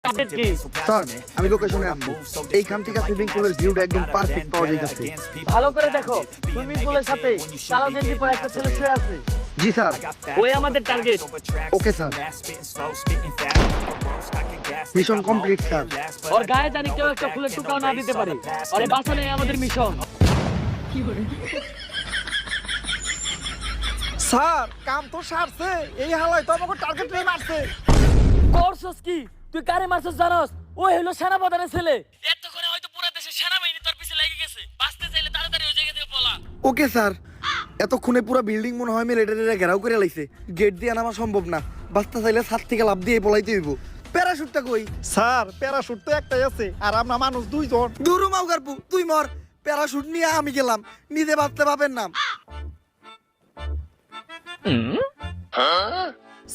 Sir আমি লোকেশনে আছি এইখান থেকে সুইমিং পুলের ভিউটা একদম পারফেক্ট পাওয়া যাইতেছে। ভালো করে দেখো, সুইমিং পুলের সাথে কালো গেঞ্জি পরে একটা ছেলে শুয়ে আছে। জি স্যার। ওই আমাদের target. Okay sir, mission complete sir. ওর গায়ে জানি কেউ একটা ফুলের টুকাও না দিতে পারে। ওরে বাঁচানোই আমাদের মিশন। স্যার কাম তো সারছে, এই হালাই তো আমাকে টার্গেট নিয়ে মারছে। করছস কি? তুই কারে মারছস জানোস? ওই হলো সেনাপ্রধানের ছেলে। এতক্ষণে হয়তো পুরো দেশের সেনাবাহিনী তোর পিছে লেগে গেছে। বাঁচতে চাইলে তাড়াতাড়ি ওই জায়গা থেকে পলা। Okay sir. এতক্ষণে পুরো বিল্ডিং মনে হয় মিলিটারিরা ঘেরাও করে লাইছে, গেট দিয়ে নামা সম্ভব না। বাস্তা চাইলে ছাদ থেকে লাফ দিয়ে পলাইতে হইব। প্যারাশুটটা কই? স্যার প্যারাশুট তো একটাই আছে, আর আমরা মানুষ দুইজন। দূরু মাউগারপু তুই মর, প্যারাশুট নিয়ে আমি গেলাম, নিজে বাঁচতে পাবেন না।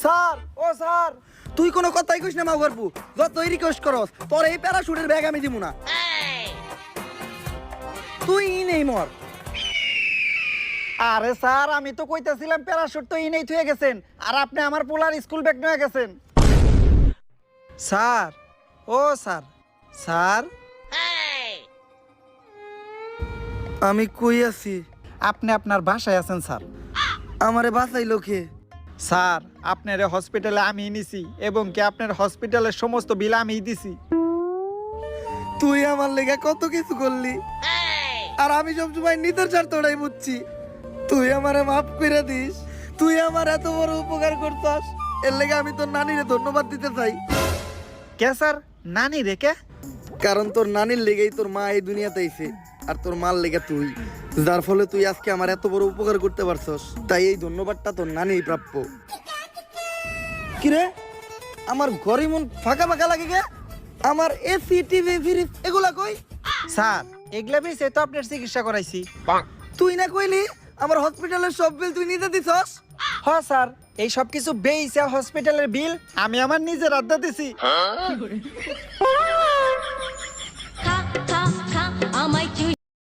স্যার ও স্যার, তুই কোনো কথাই কইস না মাউগারপু, যতই রিকোয়েস্ট করস তোর এই প্যারাশুটের ব্যাগ আমি দিব না। তুই নেই মর। আরে স্যার আমি তো কইতাছিলাম প্যারাশুট তো ইনেই থুয়ে গেছেন, আর আপনি আমার পোলার স্কুল ব্যাগ নিয়ে গেছেন। স্যার ও স্যার, স্যার আমি কই আছি? আপনি আপনার বাসায় আছেন স্যার। আমারে বাঁচাইলো কে? স্যার আপনার হসপিটালে আমি নিছি, এবং কি আপনার হসপিটালের সমস্ত বিল আমি দিছি। তুই আমার লেগে কত কিছু করলি, আর আমি সবসময় নিতের স্বার্থটাই বুঝছি। তুই আমারে মাফ করে দিস। তুই আমার এত বড় উপকার করছস, এর লেগে আমি তোর নানিরে ধন্যবাদ দিতে চাই। কে স্যার? নানি রেখে? কারণ তোর নানির লেগেই তোর মা এই দুনিয়াতে আইছে, আর তোর মার লেগে তুই, যার ফলে তুই আজকে আমার এত বড় উপকার করতে পারছস। তাই এই ধন্যবাদটা তোর নানিই প্রাপ্য। কিরে আমার ঘরে মন ফাঁকা ফাঁকা লাগে গে? আমার এসি টিভি ফ্রিজ এগুলা কই? স্যার এগুলা বেশি তো আপনার চিকিৎসা করাইছি। তুই না কইলি আমার হসপিটালের সব বিল তুই নিজে দিছস? হ্যাঁ স্যার, এই সব কিছু বেইছে হসপিটালের বিল আমি আমার নিজের আড্ডা দিছি।